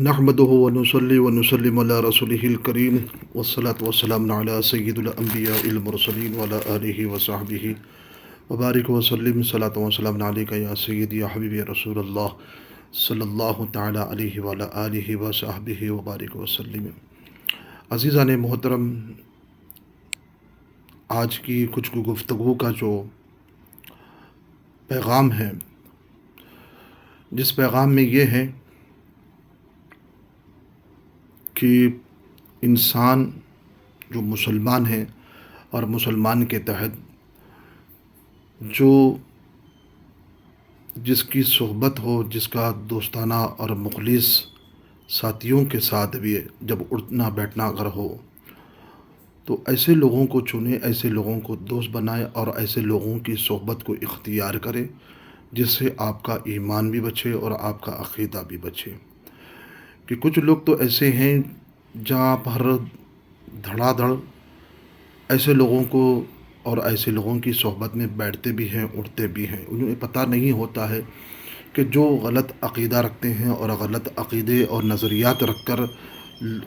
نحمده ونصلي ونسلم على رسوله الكريم والصلاة والسلام على سيد الأنبياء المرسلين وعلى آله وصحبه وبارك وسلم صلاة وسلام عليك يا سيدي يا حبيبي يا رسول الله صلی اللہ تعالیٰ علیہ وعلى آلہ وصحبہ وبارک وسلم۔ عزیزان محترم، آج کی کچھ گفتگو کا جو پیغام ہے، جس پیغام میں یہ ہے کہ انسان جو مسلمان ہے اور مسلمان کے تحت جس کی صحبت ہو، جس کا دوستانہ اور مخلص ساتھیوں کے ساتھ بھی جب اٹھنا بیٹھنا اگر ہو تو ایسے لوگوں کو چنے، ایسے لوگوں کو دوست بنائے اور ایسے لوگوں کی صحبت کو اختیار کرے جس سے آپ کا ایمان بھی بچے اور آپ کا عقیدہ بھی بچے۔ کہ کچھ لوگ تو ایسے ہیں جہاں پر دھڑا دھڑ ایسے لوگوں کو اور ایسے لوگوں کی صحبت میں بیٹھتے بھی ہیں، اٹھتے بھی ہیں، انہیں پتہ نہیں ہوتا ہے کہ جو غلط عقیدہ رکھتے ہیں اور غلط عقیدے اور نظریات رکھ کر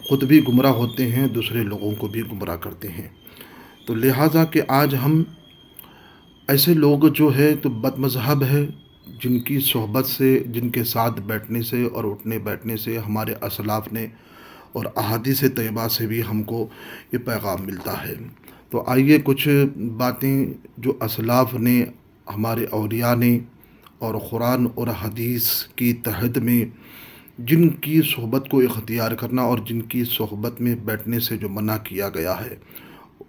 خود بھی گمراہ ہوتے ہیں، دوسرے لوگوں کو بھی گمراہ کرتے ہیں۔ تو لہٰذا کہ آج ہم ایسے لوگ جو ہے تو بد مذہب ہے، جن کی صحبت سے، جن کے ساتھ بیٹھنے سے اور اٹھنے بیٹھنے سے ہمارے اسلاف نے اور احادیث طیبہ سے بھی ہم کو یہ پیغام ملتا ہے۔ تو آئیے کچھ باتیں جو اسلاف نے، ہمارے اولیاء نے اور قرآن اور حدیث کی تحت میں جن کی صحبت کو اختیار کرنا اور جن کی صحبت میں بیٹھنے سے جو منع کیا گیا ہے،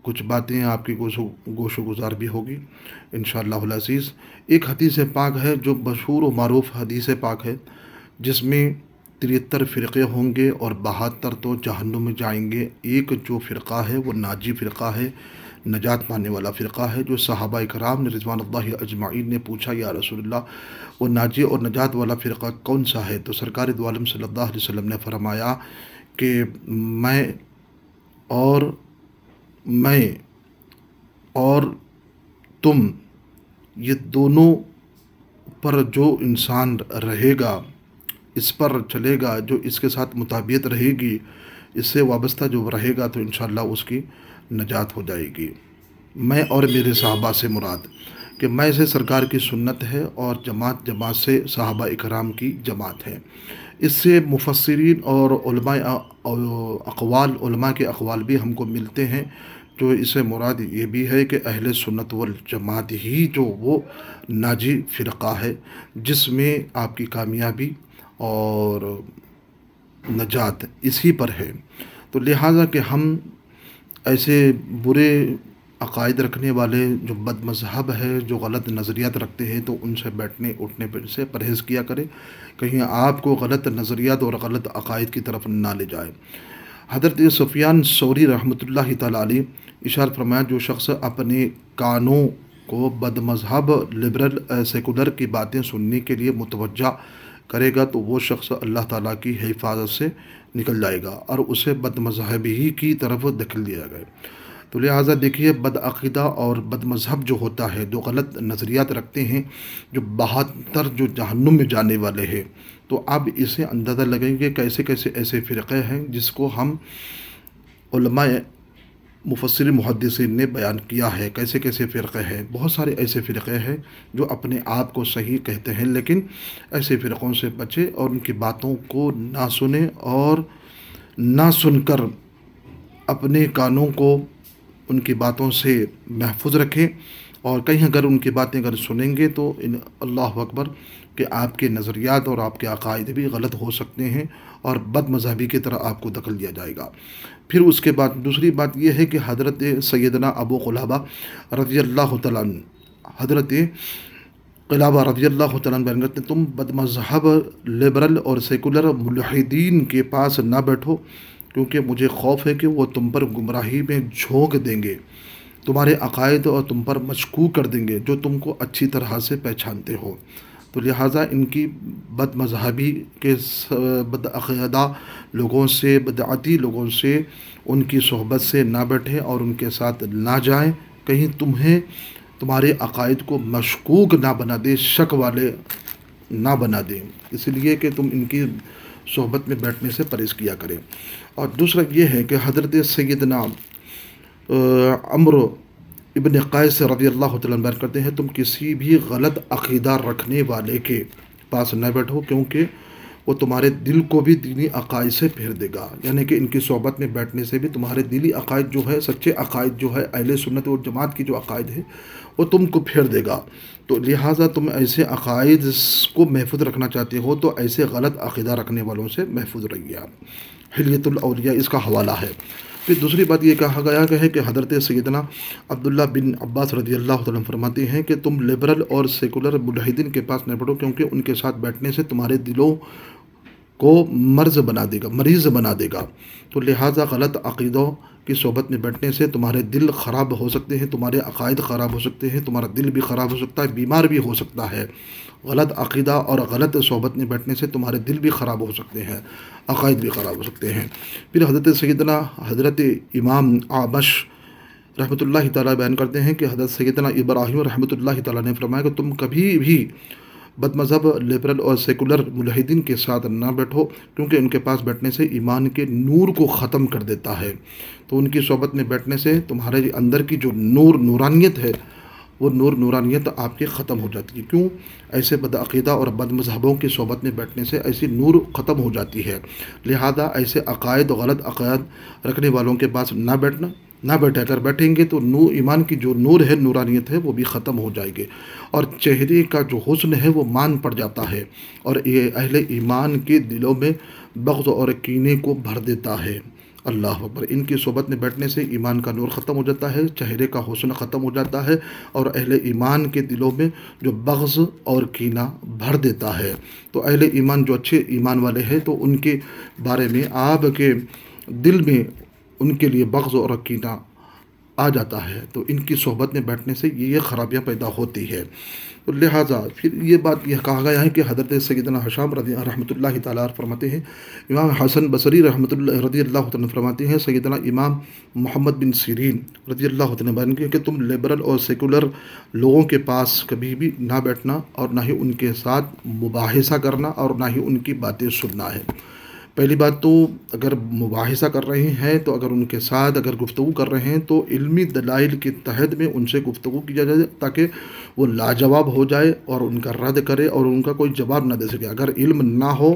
کچھ باتیں آپ کی گوش و گزار بھی ہوگی انشاءاللہ العزیز۔ ایک حدیث پاک ہے جو مشہور و معروف حدیث پاک ہے، جس میں 73 فرقے ہوں گے اور 72 تو جہنم میں جائیں گے۔ ایک جو فرقہ ہے وہ ناجی فرقہ ہے، نجات پانے والا فرقہ ہے، جو صحابہ کرام نے رضوان اللہ اجمعین نے پوچھا یا رسول اللہ وہ ناجی اور نجات والا فرقہ کون سا ہے؟ تو سرکار دو عالم صلی اللہ علیہ وسلم نے فرمایا کہ میں اور تم، یہ دونوں پر جو انسان رہے گا، اس پر چلے گا، جو اس کے ساتھ مطابقت رہے گی، اس سے وابستہ جو رہے گا تو انشاءاللہ اس کی نجات ہو جائے گی۔ میں اور میرے صحابہ سے مراد کہ میں سے سرکار کی سنت ہے اور جماعت سے صحابہ اکرام کی جماعت ہے۔ اس سے مفسرین اور علماء کے اقوال بھی ہم کو ملتے ہیں، جو اس سے مراد یہ بھی ہے کہ اہل سنت والجماعت ہی جو وہ ناجی فرقہ ہے، جس میں آپ کی کامیابی اور نجات اسی پر ہے۔ تو لہٰذا کہ ہم ایسے برے عقائد رکھنے والے جو بد مذہب ہے، جو غلط نظریات رکھتے ہیں، تو ان سے بیٹھنے اٹھنے سے پرہیز کیا کرے، کہیں آپ کو غلط نظریات اور غلط عقائد کی طرف نہ لے جائے۔ حضرت سفیان ثوری رحمۃ اللہ تعالیٰ علیہ ارشاد فرمایا، جو شخص اپنے کانوں کو بد مذہب، لبرل، سیکولر کی باتیں سننے کے لیے متوجہ کرے گا تو وہ شخص اللہ تعالیٰ کی حفاظت سے نکل جائے گا اور اسے بد مذہبی کی طرف دھکیل دیا گیا۔ تو لہٰذا دیکھیے، بد عقیدہ اور بد مذہب جو ہوتا ہے، جو غلط نظریات رکھتے ہیں، جو 72 جو جہنم میں جانے والے ہیں، تو اب اسے اندازہ لگیں گے کیسے کیسے ایسے فرقے ہیں جس کو ہم علماء مفسر محدثین نے بیان کیا ہے، کیسے کیسے فرقے ہیں۔ بہت سارے ایسے فرقے ہیں جو اپنے آپ کو صحیح کہتے ہیں، لیکن ایسے فرقوں سے بچے اور ان کی باتوں کو نہ سنیں، اور نہ سن کر اپنے کانوں کو ان کی باتوں سے محفوظ رکھیں، اور کہیں اگر ان کی باتیں اگر سنیں گے تو اللہ اکبر کہ آپ کے نظریات اور آپ کے عقائد بھی غلط ہو سکتے ہیں اور بد مذہبی کی طرح آپ کو دخل دیا جائے گا۔ پھر اس کے بعد دوسری بات یہ ہے کہ حضرت سیدنا ابو قلابہ رضی اللہ تعالیٰ عنہ، حضرت قلابہ رضی اللہ تعالیٰ عنہ بیان کرتے ہیں، تم بد مذہب، لبرل اور سیکولر ملحدین کے پاس نہ بیٹھو، کیونکہ مجھے خوف ہے کہ وہ تم پر گمراہی میں جھونک دیں گے، تمہارے عقائد اور تم پر مشکوک کر دیں گے جو تم کو اچھی طرح سے پہچانتے ہو۔ تو لہٰذا ان کی بد مذہبی کے بد عقیدہ لوگوں سے، بدعتی لوگوں سے، ان کی صحبت سے نہ بیٹھیں اور ان کے ساتھ نہ جائیں، کہیں تمہارے عقائد کو مشکوک نہ بنا دے، شک والے نہ بنا دیں، اس لیے کہ تم ان کی صحبت میں بیٹھنے سے پرہیز کیا کریں۔ اور دوسرا یہ ہے کہ حضرت سیدنا عمرو ابن قیس رضی اللہ تعالیٰ عنہ بیان کرتے ہیں، تم کسی بھی غلط عقیدہ رکھنے والے کے پاس نہ بیٹھو، کیونکہ وہ تمہارے دل کو بھی دینی عقائد سے پھیر دے گا۔ یعنی کہ ان کی صحبت میں بیٹھنے سے بھی تمہارے دلی عقائد جو ہے، سچے عقائد جو ہے، اہل سنت و جماعت کی جو عقائد ہے وہ تم کو پھیر دے گا۔ تو لہٰذا تم ایسے عقائد کو محفوظ رکھنا چاہتے ہو تو ایسے غلط عقیدہ رکھنے والوں سے محفوظ رہیے آپ۔ حلیۃ الاولیاء اس کا حوالہ ہے۔ پھر دوسری بات یہ کہا گیا ہے کہ حضرت سیدنا عبداللہ بن عباس رضی اللہ تعالیٰ عنہ فرماتے ہیں کہ تم لبرل اور سیکولر ملحدین کے پاس نہ بیٹھو، کیونکہ ان کے ساتھ بیٹھنے سے تمہارے دلوں کو مریض بنا دے گا۔ تو لہٰذا غلط عقیدوں کی صحبت میں بیٹھنے سے تمہارے دل خراب ہو سکتے ہیں، تمہارے عقائد خراب ہو سکتے ہیں، تمہارا دل بھی خراب ہو سکتا ہے، بیمار بھی ہو سکتا ہے۔ غلط عقیدہ اور غلط صحبت میں بیٹھنے سے تمہارے دل بھی خراب ہو سکتے ہیں، عقائد بھی خراب ہو سکتے ہیں۔ پھر حضرت امام اعمش رحمۃ اللہ تعالیٰ بیان کرتے ہیں کہ حضرت سیدنا ابراہیم رحمۃ اللہ تعالیٰ نے فرمایا کہ تم کبھی بھی بد مذہب لبرل اور سیکولر ملحدین کے ساتھ نہ بیٹھو، کیونکہ ان کے پاس بیٹھنے سے ایمان کے نور کو ختم کر دیتا ہے۔ تو ان کی صحبت میں بیٹھنے سے تمہارے اندر کی جو نورانیت ہے وہ نورانیت آپ کے ختم ہو جاتی ہے۔ کیوں؟ ایسے بد عقیدہ اور بد مذہبوں کی صحبت میں بیٹھنے سے ایسی نور ختم ہو جاتی ہے۔ لہذا ایسے عقائد غلط عقائد رکھنے والوں کے پاس نہ بیٹھے، اگر بیٹھیں گے تو ایمان کی جو نور ہے، نورانیت ہے، وہ بھی ختم ہو جائے گی، اور چہرے کا جو حسن ہے وہ مان پڑ جاتا ہے، اور یہ اہل ایمان کے دلوں میں بغض اور کینے کو بھر دیتا ہے۔ اللہ اکبر۔ ان کی صحبت میں بیٹھنے سے ایمان کا نور ختم ہو جاتا ہے، چہرے کا حسن ختم ہو جاتا ہے، اور اہل ایمان کے دلوں میں جو بغض اور کینہ بھر دیتا ہے۔ تو اہل ایمان جو اچھے ایمان والے ہیں تو ان کے بارے میں آپ کے دل میں ان کے لیے بغض اور کینہ آ جاتا ہے، تو ان کی صحبت میں بیٹھنے سے یہ خرابیاں پیدا ہوتی ہے۔ تو لہٰذا پھر یہ بات یہ کہا گیا ہے کہ حضرت سیدنا ہشام رحمۃ اللہ تعالیٰ فرماتے ہیں، امام حسن بصری رضی اللہ تعالیٰ فرماتے ہیں، سیدنا امام محمد بن سیرین رضی اللہ تعالیٰ بیان کیا کہ تم لبرل اور سیکولر لوگوں کے پاس کبھی بھی نہ بیٹھنا، اور نہ ہی ان کے ساتھ مباحثہ کرنا، اور نہ ہی ان کی باتیں سننا ہے۔ پہلی بات تو اگر مباحثہ کر رہے ہیں تو اگر ان کے ساتھ اگر گفتگو کر رہے ہیں تو علمی دلائل کے تحت میں ان سے گفتگو کی جائے، تاکہ وہ لاجواب ہو جائے اور ان کا رد کرے اور ان کا کوئی جواب نہ دے سکے۔ اگر علم نہ ہو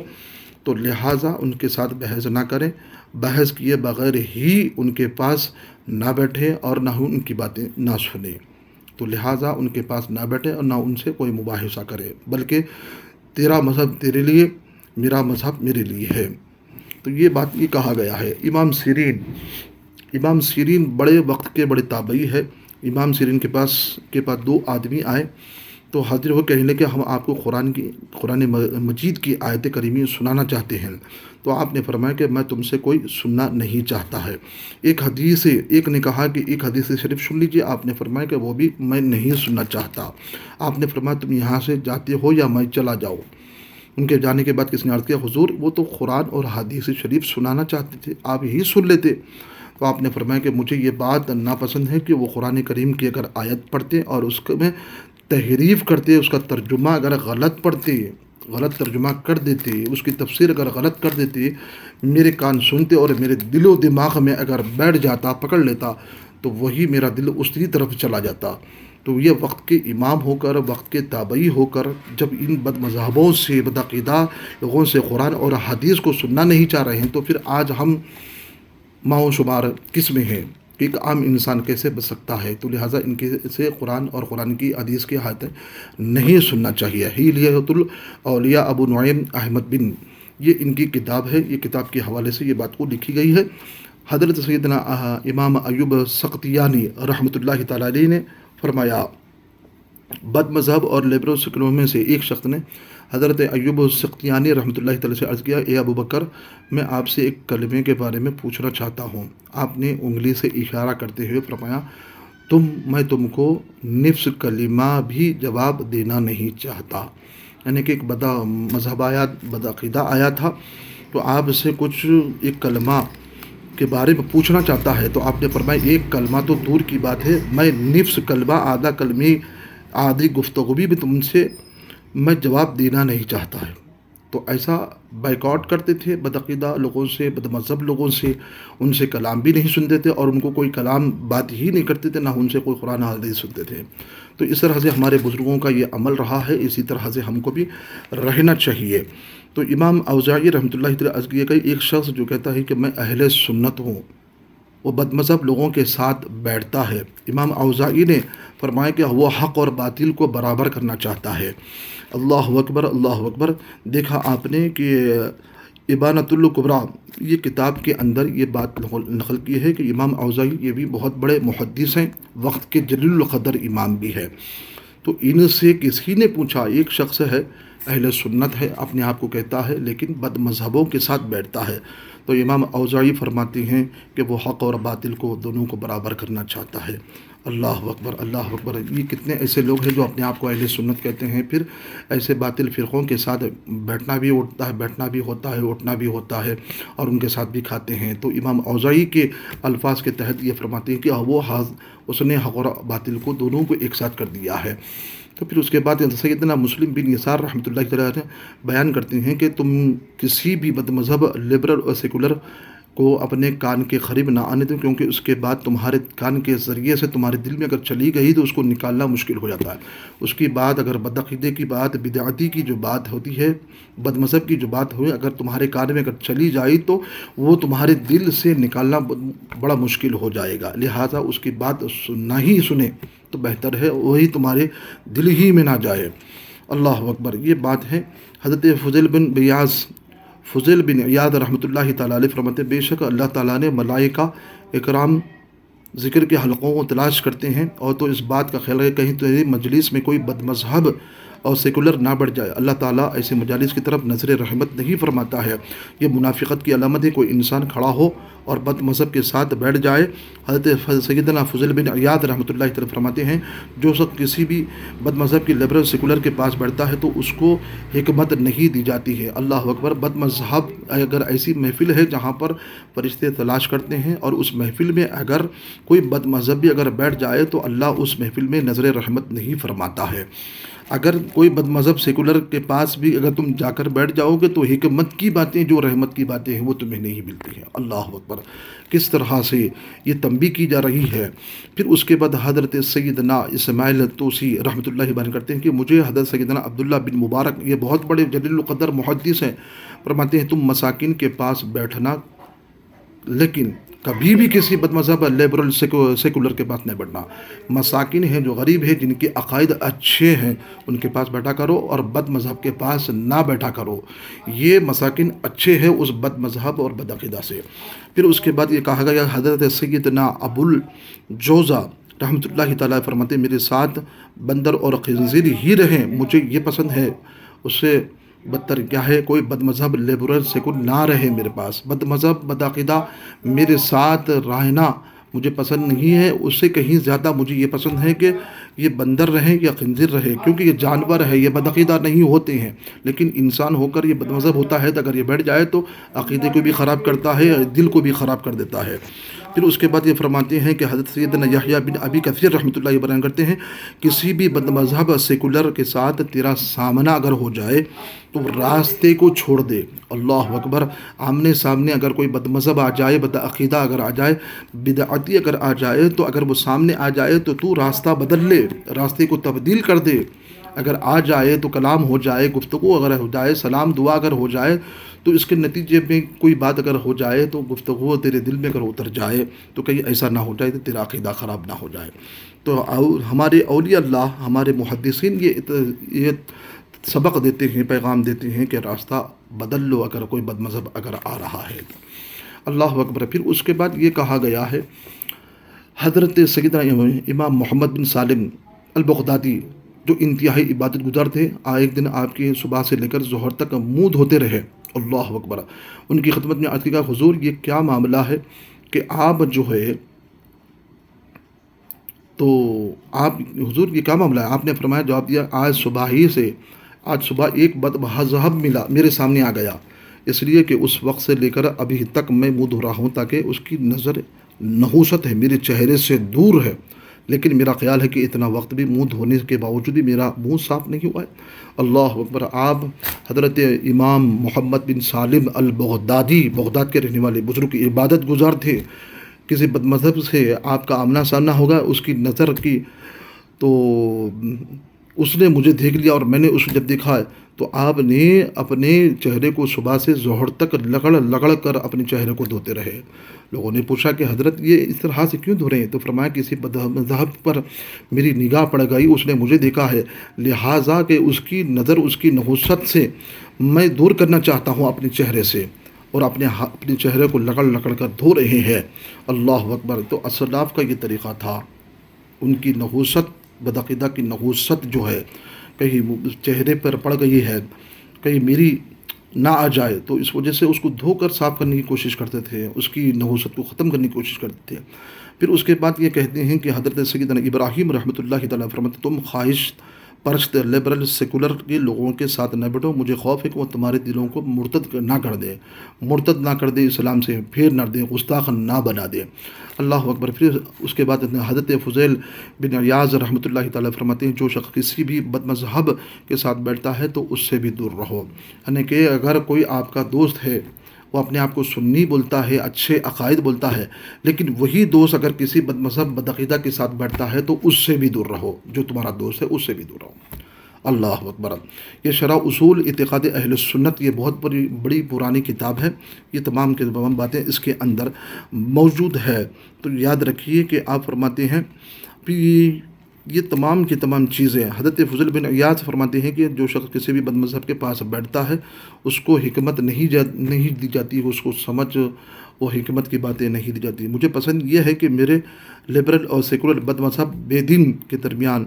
تو لہٰذا ان کے ساتھ بحث نہ کریں، بحث کیے بغیر ہی ان کے پاس نہ بیٹھیں اور نہ ان کی باتیں نہ سنیں۔ تو لہٰذا ان کے پاس نہ بیٹھیں اور نہ ان سے کوئی مباحثہ کرے، بلکہ تیرا مذہب تیرے لیے، میرا مذہب میرے لیے ہے۔ تو یہ بات یہ کہا گیا ہے۔ امام سیرین بڑے وقت کے بڑے تابعی ہے۔ امام سیرین کے پاس دو آدمی آئے تو حاضر ہو کہنے کہ ہم آپ کو قرآن مجید کی آیت کریمی سنانا چاہتے ہیں۔ تو آپ نے فرمایا کہ میں تم سے کوئی سننا نہیں چاہتا ہے۔ ایک نے کہا کہ ایک حدیث شریف سن لیجئے۔ آپ نے فرمایا کہ وہ بھی میں نہیں سننا چاہتا۔ آپ نے فرمایا تم یہاں سے جاتے ہو یا میں چلا جاؤں؟ ان کے جانے کے بعد کس نے عرض کیا، حضور وہ تو قرآن اور حدیث شریف سنانا چاہتے تھے، آپ ہی سن لیتے۔ تو آپ نے فرمایا کہ مجھے یہ بات ناپسند ہے کہ وہ قرآن کریم کی اگر آیت پڑھتے اور اس میں تحریف کرتے، اس کا ترجمہ اگر غلط پڑھتے، غلط ترجمہ کر دیتے، اس کی تفسیر اگر غلط کر دیتے، میرے کان سنتے اور میرے دل و دماغ میں اگر بیٹھ جاتا، پکڑ لیتا، تو وہی میرا دل اسی طرف چلا جاتا۔ تو یہ وقت کے امام ہو کر، وقت کے تابعی ہو کر، جب ان بد مذہبوں سے، بد عقیدہ لوگوں سے قرآن اور حدیث کو سننا نہیں چاہ رہے ہیں، تو پھر آج ہم ماؤ شمار کس میں ہیں؟ ایک عام انسان کیسے بچ سکتا ہے؟ تو لہٰذا ان کے سے قرآن اور قرآن کی حدیث کی آیتیں نہیں سننا چاہیے۔ حلیۃ الاولیاء ابو نعیم احمد بن، یہ ان کی کتاب ہے، یہ کتاب کے حوالے سے یہ بات کو لکھی گئی ہے۔ حضرت سیدنا امام ایوب سختیانی رحمۃ اللہ تعالیٰ علیہ نے فرمایا، بد مذہب اور لبرل سیکولر میں سے ایک شخص نے حضرت ایوب سختیانی رحمۃ اللہ تعالیٰ سے عرض کیا، اے ابو بکر، میں آپ سے ایک کلمے کے بارے میں پوچھنا چاہتا ہوں۔ آپ نے انگلی سے اشارہ کرتے ہوئے فرمایا، میں تم کو نفس کلمہ بھی جواب دینا نہیں چاہتا۔ یعنی کہ ایک بد مذہب آیا، بد عقیدہ آیا تھا، تو آپ سے کچھ ایک کلمہ کے بارے میں پوچھنا چاہتا ہے، تو آپ نے فرمایا ایک کلمہ تو دور کی بات ہے، میں نفس کلمہ، آدھا کلمی، آدھی گفتگو بھی تم سے میں جواب دینا نہیں چاہتا ہے۔ تو ایسا بائیکاٹ کرتے تھے بدعقیدہ لوگوں سے، بد مذہب لوگوں سے، ان سے کلام بھی نہیں سنتے تھے اور ان کو کوئی کلام بات ہی نہیں کرتے تھے، نہ ان سے کوئی قرآن حدیث سنتے تھے۔ تو اس طرح سے ہمارے بزرگوں کا یہ عمل رہا ہے، اسی طرح سے ہم کو بھی رہنا چاہیے۔ تو امام اوزاعی رحمۃ اللہ تعالیٰ علیہ کا ایک شخص جو کہتا ہے کہ میں اہل سنت ہوں، وہ بد مذہب لوگوں کے ساتھ بیٹھتا ہے۔ امام اوزاعی نے فرمایا کہ وہ حق اور باطل کو برابر کرنا چاہتا ہے۔ اللہ اکبر، اللہ اکبر۔ دیکھا آپ نے کہ ابانۃ الکبریٰ یہ کتاب کے اندر یہ بات نقل کی ہے کہ امام اوزاعی یہ بھی بہت بڑے محدث ہیں، وقت کے جلیل القدر امام بھی ہے۔ تو ان سے کسی نے پوچھا، ایک شخص ہے اہل سنت ہے، اپنے آپ کو کہتا ہے، لیکن بد مذہبوں کے ساتھ بیٹھتا ہے، تو امام اوزاعی فرماتے ہیں کہ وہ حق اور باطل کو دونوں کو برابر کرنا چاہتا ہے۔ اللہ اکبر، اللہ اکبر۔ یہ کتنے ایسے لوگ ہیں جو اپنے آپ کو اہل سنت کہتے ہیں، پھر ایسے باطل فرقوں کے ساتھ بیٹھنا بھی ہوتا ہے، بیٹھنا بھی ہوتا ہے، اٹھنا بھی ہوتا ہے، اور ان کے ساتھ بھی کھاتے ہیں۔ تو امام اوزاعی کے الفاظ کے تحت یہ فرماتے ہیں کہ اس نے حق اور باطل کو دونوں کو ایک ساتھ کر دیا ہے۔ تو پھر اس کے بعد سیدنا مسلم بن یسار رحمۃ اللہ تعالیٰ بیان کرتے ہیں کہ تم کسی بھی بد مذہب لبرل اور سیکولر کو اپنے کان کے قریب نہ آنے دو، کیونکہ اس کے بعد تمہارے کان کے ذریعے سے تمہارے دل میں اگر چلی گئی تو اس کو نکالنا مشکل ہو جاتا ہے۔ اس کی بات اگر بدعقیدے کی بات، بدعتی کی جو بات ہوتی ہے، بد مذہب کی جو بات ہوئی، اگر تمہارے کان میں اگر چلی جائے تو وہ تمہارے دل سے نکالنا بڑا مشکل ہو جائے گا، لہٰذا اس کی بات نہ ہی سنیں تو بہتر ہے، وہی تمہارے دل ہی میں نہ جائے۔ اللہ اکبر۔ یہ بات ہے حضرت فضیل بن عیاض رحمۃ اللہ تعالیٰ علیہ فرماتے ہیں، بے شک اللہ تعالیٰ نے ملائکہ اکرام ذکر کے حلقوں کو تلاش کرتے ہیں، اور تو اس بات کا خیال ہے کہیں تو مجلس میں کوئی بد مذہب اور سیکولر نہ بڑھ جائے۔ اللہ تعالیٰ ایسے مجالس کی طرف نظر رحمت نہیں فرماتا ہے، یہ منافقت کی علامت ہے۔ کوئی انسان کھڑا ہو اور بد مذہب کے ساتھ بیٹھ جائے۔ حضرت سیدنا فضیل بن عیاض رحمۃ اللہ تعالیٰ فرماتے ہیں، جو شخص کسی بھی بد مذہب کی لبرل سیکولر کے پاس بیٹھتا ہے تو اس کو حکمت نہیں دی جاتی ہے۔ اللہ اکبر۔ بد مذہب اگر ایسی محفل ہے جہاں پر فرشتے تلاش کرتے ہیں، اور اس محفل میں اگر کوئی بد مذہب بھی اگر بیٹھ جائے تو اللہ اس محفل میں نظر رحمت نہیں فرماتا ہے۔ اگر کوئی بد مذہب سیکولر کے پاس بھی اگر تم جا کر بیٹھ جاؤ گے تو حکمت کی باتیں، جو رحمت کی باتیں ہیں، وہ تمہیں نہیں ملتی ہیں۔ اللہ اکبر۔ کس طرح سے یہ تنبیہ کی جا رہی ہے۔ پھر اس کے بعد حضرت سیدنا اسماعیل طوسی رحمۃ اللہ بیان کرتے ہیں کہ مجھے حضرت سیدنا عبداللہ بن مبارک، یہ بہت بڑے جلیل القدر محدث ہیں، فرماتے ہیں تم مساکین کے پاس بیٹھنا، لیکن کبھی بھی کسی بد مذہب لیبرل سیکولر کے پاس نہیں بیٹھنا۔ مساکین ہیں جو غریب ہیں، جن کے عقائد اچھے ہیں، ان کے پاس بیٹھا کرو، اور بد مذہب کے پاس نہ بیٹھا کرو۔ یہ مساکین اچھے ہیں اس بد مذہب اور بد عقیدہ سے۔ پھر اس کے بعد یہ کہا گیا، حضرت سیدنا ابو الجوزہ رحمۃ اللہ تعالیٰ فرماتے ہیں میرے ساتھ بندر اور خنزیر ہی رہیں، مجھے یہ پسند ہے، اس سے بدتر کیا ہے کوئی بد مذہب لیبرل سیکولر نہ رہے میرے پاس۔ بد مذہب بد عقیدہ میرے ساتھ رہنا مجھے پسند نہیں ہے، اس سے کہیں زیادہ مجھے یہ پسند ہے کہ یہ بندر رہے یا خنزیر رہے، کیونکہ یہ جانور ہے، یہ بد عقیدہ نہیں ہوتے ہیں، لیکن انسان ہو کر یہ بد مذہب ہوتا ہے، تو اگر یہ بیٹھ جائے تو عقیدے کو بھی خراب کرتا ہے، دل کو بھی خراب کر دیتا ہے۔ پھر اس کے بعد یہ فرماتے ہیں کہ حضرت سیدنا یحییٰ بن ابی کثیر رحمۃ اللہ بیان کرتے ہیں، کسی بھی بد مذہب سیکولر کے ساتھ تیرا سامنا اگر ہو جائے تو راستے کو چھوڑ دے۔ اللہ اکبر۔ آمنے سامنے اگر کوئی بد مذہب آ جائے، بد عقیدہ اگر آ جائے، بدعتی اگر آ جائے، تو اگر وہ سامنے آ جائے تو راستہ بدل لے، راستے کو تبدیل کر دے۔ اگر آ جائے تو کلام ہو جائے، گفتگو اگر ہو جائے، سلام دعا اگر ہو جائے، تو اس کے نتیجے میں کوئی بات اگر ہو جائے تو گفتگو تیرے دل میں اگر اتر جائے تو کہیں ایسا نہ ہو جائے تو تیرا عقیدہ خراب نہ ہو جائے۔ تو ہمارے اولیاء اللہ، ہمارے محدثین یہ سبق دیتے ہیں، پیغام دیتے ہیں کہ راستہ بدل لو اگر کوئی بد مذہب اگر آ رہا ہے۔ اللہ اکبر۔ پھر اس کے بعد یہ کہا گیا ہے، حضرت سیدنا امام محمد بن سالم البغدادی جو انتہائی عبادت گزار تھے، ایک دن آپ کے صبح سے لے کر ظہر تک منہ دھوتے رہے۔ اللہ اکبر۔ ان کی خدمت میں عرض کیا، حضور یہ کیا معاملہ ہے کہ آپ جو ہے تو آپ حضور یہ کیا معاملہ ہے؟ آپ نے فرمایا، جواب دیا، آج صبح ایک بد مذہب ملا، میرے سامنے آ گیا، اس لیے کہ اس وقت سے لے کر ابھی تک میں منہ دھو رہا ہوں تاکہ اس کی نظر نحوست ہے، میرے چہرے سے دور ہے، لیکن میرا خیال ہے کہ اتنا وقت بھی منہ دھونے کے باوجود بھی میرا منہ صاف نہیں ہوا ہے۔ اللہ اکبر۔ آپ حضرت امام محمد بن سالم البغدادی، بغداد کے رہنے والے بزرگ عبادت گزار تھے، کسی بد مذہب سے آپ کا آمنا سامنا ہوگا، اس کی نظر کی تو اس نے مجھے دیکھ لیا، اور میں نے اس کو جب دیکھا تو آپ نے اپنے چہرے کو صبح سے ظہر تک لگڑ کر اپنے چہرے کو دھوتے رہے۔ لوگوں نے پوچھا کہ حضرت یہ اس طرح سے کیوں دھو رہے ہیں؟ تو فرمایا کسی مذہب پر میری نگاہ پڑ گئی، اس نے مجھے دیکھا ہے، لہٰذا کہ اس کی نظر، اس کی نحوست سے میں دور کرنا چاہتا ہوں اپنے چہرے سے، اور اپنے چہرے کو لگڑ کر دھو رہے ہیں۔ اللہ اکبر! تو اسلاف کا یہ طریقہ تھا، ان کی نحوست، بدعقیدہ کی نحوست جو ہے کہیں چہرے پر پڑ گئی ہے، کہیں میری نہ آ جائے، تو اس وجہ سے اس کو دھو کر صاف کرنے کی کوشش کرتے تھے، اس کی نحوست کو ختم کرنے کی کوشش کرتے تھے۔ پھر اس کے بعد یہ کہتے ہیں کہ حضرت سیدنا ابراہیم رحمۃ اللہ تعالیٰ فرماتے، تم خواہش پرست لبرل سیکولر کے لوگوں کے ساتھ نہ بیٹھو، مجھے خوف ہے کہ وہ تمہارے دلوں کو مرتد نہ کر دے، اسلام سے پھیر نہ دے، گستاخ نہ بنا دے۔ اللہ اکبر! پھر اس کے بعد حضرت فضیل بن عیاض رحمۃ اللہ تعالیٰ فرماتے ہیں، جو شخص کسی بھی بد مذہب کے ساتھ بیٹھتا ہے تو اس سے بھی دور رہو، یعنی کہ اگر کوئی آپ کا دوست ہے، وہ اپنے آپ کو سنی بولتا ہے، اچھے عقائد بولتا ہے، لیکن وہی دوست اگر کسی بد مذہب بدعقیدہ کے ساتھ بیٹھتا ہے تو اس سے بھی دور رہو، جو تمہارا دوست ہے اس سے بھی دور رہو۔ اللہ اکبر! یہ شرح اصول اعتقاد اہل سنت، یہ بہت بڑی پرانی کتاب ہے، یہ تمام کے تمام باتیں اس کے اندر موجود ہے۔ تو یاد رکھیے کہ آپ فرماتے ہیں یہ تمام کی تمام چیزیں، حضرت فضل بن عیاض فرماتے ہیں کہ جو شخص کسی بھی بد مذہب کے پاس بیٹھتا ہے اس کو حکمت نہیں دی جاتی، اس کو سمجھ وہ حکمت کی باتیں نہیں دی جاتی۔ مجھے پسند یہ ہے کہ میرے لبرل اور سیکولر بد مذہب بے دین کے درمیان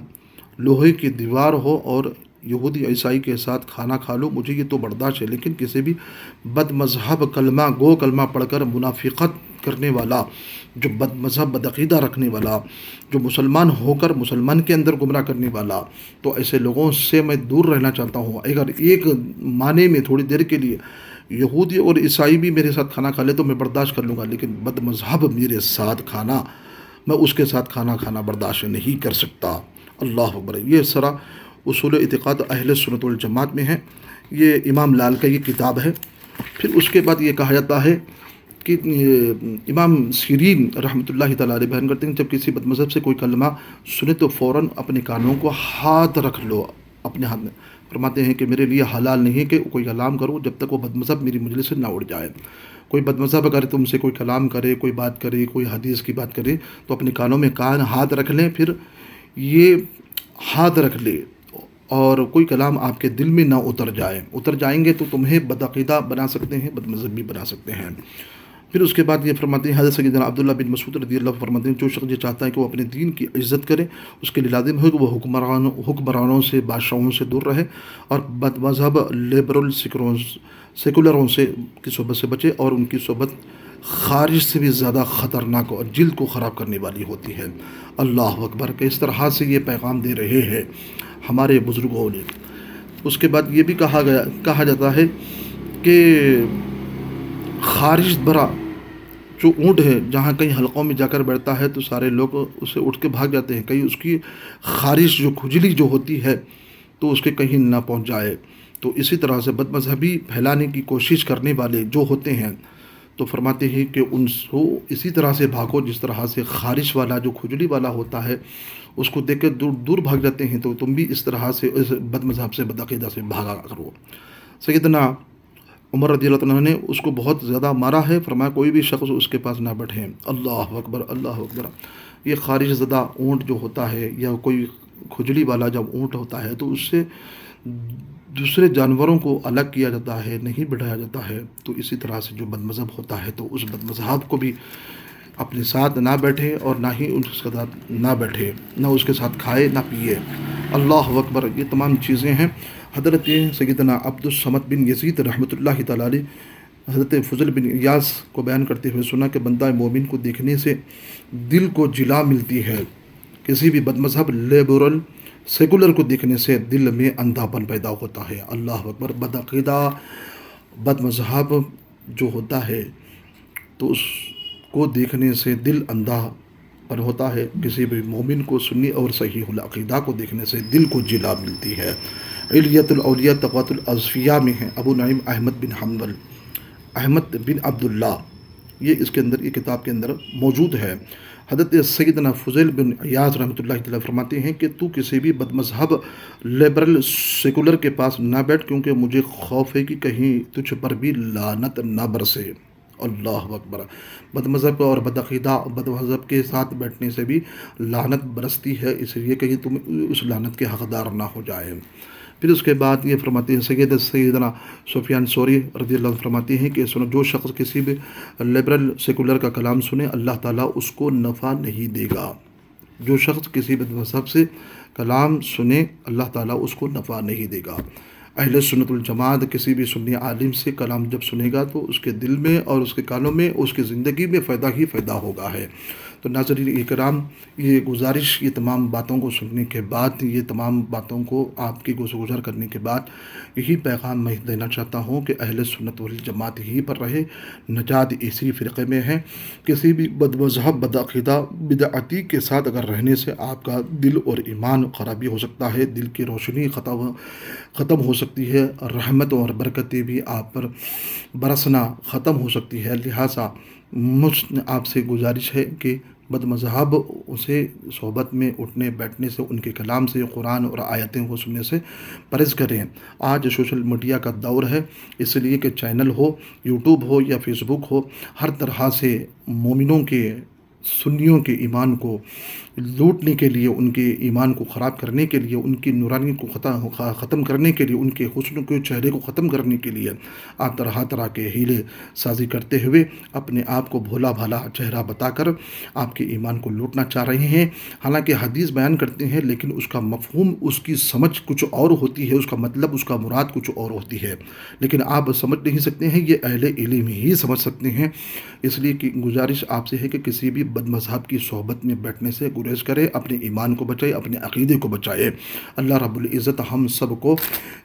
لوہے کی دیوار ہو اور یہودی عیسائی کے ساتھ کھانا کھا لو، مجھے یہ تو برداشت ہے، لیکن کسی بھی بد مذہب کلمہ پڑھ کر منافقت کرنے والا، جو بد مذہب بدعقیدہ رکھنے والا، جو مسلمان ہو کر مسلمان کے اندر گمراہ کرنے والا، تو ایسے لوگوں سے میں دور رہنا چاہتا ہوں۔ اگر ایک معنی میں تھوڑی دیر کے لیے یہودی اور عیسائی بھی میرے ساتھ کھانا کھا لے تو میں برداشت کر لوں گا، لیکن بد مذہب میرے ساتھ کھانا، میں اس کے ساتھ کھانا برداشت نہیں کر سکتا۔ اللہ اکبر! یہ سرا اصول اعتقاد اہل سنت والجماعت میں ہے، یہ امام لال کا یہ کتاب ہے۔ پھر اس کے بعد یہ کہا جاتا ہے کہ امام سیرین رحمۃ اللہ تعالیٰ علیہ بیان کرتے ہیں، جب کسی بد مذہب سے کوئی کلمہ سنے تو فوراً اپنے کانوں کو ہاتھ رکھ لو، اپنے ہاتھ میں۔ فرماتے ہیں کہ میرے لیے حلال نہیں کہ کوئی کلام کرو جب تک وہ بد مذہب میری مجلس سے نہ اڑ جائے۔ کوئی بد مذہب اگر تم سے کوئی کلام کرے، کوئی بات کرے، کوئی حدیث کی بات کرے تو اپنے کانوں میں ہاتھ رکھ لیں، پھر یہ ہاتھ رکھ لے اور کوئی کلام آپ کے دل میں نہ اتر جائیں گے تو تمہیں بدعقیدہ بنا سکتے ہیں، بد مذہب بھی بنا سکتے ہیں۔ پھر اس کے بعد یہ فرماتے ہیں، حضرت سیدنا عبداللہ بن مسعود رضی اللہ فرماتے ہیں، جو شخص یہ چاہتا ہے کہ وہ اپنے دین کی عزت کرے، اس کے لیے لازم ہے کہ وہ حکمرانوں سے، بادشاہوں سے دور رہے اور بد مذہب لبرل سیکولروں کی صحبت سے بچے، اور ان کی صحبت خارج سے بھی زیادہ خطرناک اور جلد کو خراب کرنے والی ہوتی ہے۔ اللہ اکبر! کہ اس طرح سے یہ پیغام دے رہے ہیں ہمارے بزرگوں نے۔ اس کے بعد یہ بھی کہا جاتا ہے کہ خارج برا جو اونٹ ہے، جہاں کئی حلقوں میں جا کر بیٹھتا ہے تو سارے لوگ اسے اٹھ کے بھاگ جاتے ہیں، کہیں اس کی خارج جو کھجلی جو ہوتی ہے تو اس کے کہیں نہ پہنچ جائے۔ تو اسی طرح سے بد مذہبی پھیلانے کی کوشش کرنے والے جو ہوتے ہیں تو فرماتے ہیں کہ ان کو اسی طرح سے بھاگو جس طرح سے خارش والا جو کھجلی والا ہوتا ہے اس کو دیکھ کے دور بھاگ جاتے ہیں، تو تم بھی اس طرح سے اس بد مذہب سے، بدعقیدہ سے بھاگا کرو۔ سیدنا عمر رضی اللہ عنہ نے اس کو بہت زیادہ مارا ہے، فرمایا کوئی بھی شخص اس کے پاس نہ بیٹھے۔ اللہ اکبر! اللہ اکبر! یہ خارش زدہ اونٹ جو ہوتا ہے یا کوئی کھجلی والا جب اونٹ ہوتا ہے تو اس سے دوسرے جانوروں کو الگ کیا جاتا ہے، نہیں بٹھایا جاتا ہے۔ تو اسی طرح سے جو بد مذہب ہوتا ہے تو اس بد مذہب کو بھی اپنے ساتھ نہ بیٹھے اور نہ ہی اس کے ساتھ نہ بیٹھے، نہ اس کے ساتھ کھائے نہ پیے۔ اللہ اکبر! یہ تمام چیزیں ہیں۔ حضرت سیدنا عبد الصمد بن یزید رحمۃ اللہ تعالیٰ علیہ حضرت فضل بن عیاض کو بیان کرتے ہوئے سنا کہ بندہ مومن کو دیکھنے سے دل کو جلا ملتی ہے، کسی بھی بد مذہب لیبرل سیکولر کو دیکھنے سے دل میں اندھا پن پیدا ہوتا ہے۔ اللہ اکبر! بدعقیدہ بد مذہب جو ہوتا ہے تو اس کو دیکھنے سے دل اندھا پن ہوتا ہے، کسی بھی مومن کو سنی اور صحیح العقیدہ کو دیکھنے سے دل کو جلا ملتی ہے۔ علیت الاولیاء تقویۃ الاصفیاء میں ہے، ابو نعیم احمد بن حنبل، احمد بن عبداللہ، یہ اس کے اندر، یہ کتاب کے اندر موجود ہے۔ حضرت سیدنا فضیل بن عیاض رحمۃ اللہ تعالیٰ فرماتے ہیں کہ تو کسی بھی بد مذہب لبرل سیکولر کے پاس نہ بیٹھ، کیونکہ مجھے خوف ہے کہ کہیں تجھ پر بھی لعنت نہ برسے۔ اللہ اکبر! بد مذہب اور بدعقیدہ بد مذہب کے ساتھ بیٹھنے سے بھی لعنت برستی ہے، اس لیے کہیں تم اس لعنت کے حقدار نہ ہو جائے۔ پھر اس کے بعد یہ فرماتے ہیں سیدنا سفیان ثوری رضی اللہ عنہ فرماتے ہیں کہ سنو، جو شخص کسی بھی لبرل سیکولر کا کلام سنے، اللہ تعالیٰ اس کو نفع نہیں دے گا۔ جو شخص کسی بد مذہب سے کلام سنے، اللہ تعالیٰ اس کو نفع نہیں دے گا۔ اہل سنت الجماعت کسی بھی سنی عالم سے کلام جب سنے گا تو اس کے دل میں اور اس کے کانوں میں، اس کی زندگی میں فائدہ ہی فائدہ ہوگا ہے۔ تو ناظرین اکرام، یہ گزارش، یہ تمام باتوں کو سننے کے بعد، یہ تمام باتوں کو آپ کی گوشت کرنے کے بعد یہی پیغام میں دینا چاہتا ہوں کہ اہل سنت والجماعت ہی پر رہے، نجات اسی فرقے میں ہے۔ کسی بھی بد مذہب، بدعقیدہ، بدعتی کے ساتھ اگر رہنے سے آپ کا دل اور ایمان خرابی ہو سکتا ہے، دل کی روشنی ختم ہو سکتی ہے، رحمت اور برکتیں بھی آپ پر برسنا ختم ہو سکتی ہے۔ لہٰذا مجھ آپ سے گزارش ہے کہ بد مذہب اسے صحبت میں اٹھنے بیٹھنے سے، ان کے کلام سے، قرآن اور آیتیں کو سننے سے پرہیز کریں۔ آج سوشل میڈیا کا دور ہے، اس لیے کہ چینل ہو، یوٹیوب ہو یا فیس بک ہو، ہر طرح سے مومنوں کے، سنیوں کے ایمان کو لوٹنے کے لیے، ان کے ایمان کو خراب کرنے کے لیے، ان کی نورانی کو ختم کرنے کے لیے، ان کے حسن کے چہرے کو ختم کرنے کے لیے آپ طرح طرح کے ہیلے سازی کرتے ہوئے اپنے آپ کو بھولا بھالا چہرہ بتا کر آپ کے ایمان کو لوٹنا چاہ رہے ہیں۔ حالانکہ حدیث بیان کرتے ہیں، لیکن اس کا مفہوم، اس کی سمجھ کچھ اور ہوتی ہے، اس کا مطلب، اس کا مراد کچھ اور ہوتی ہے، لیکن آپ سمجھ نہیں سکتے ہیں، یہ اہل علم ہی سمجھ سکتے ہیں۔ اس لیے کہ گزارش آپ سے ہے کہ کسی بھی بد مذہب کی صحبت میں بیٹھنے سے گریز کرے، اپنے ایمان کو بچائے، اپنے عقیدے کو بچائے۔ اللہ رب العزت ہم سب کو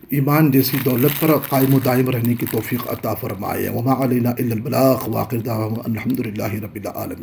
ایمان جیسی دولت پر قائم و دائم رہنے کی توفیق عطا فرمائے۔ وما علینا الا البلاغ، وآخر دعوانا الحمد للہ رب العالمین۔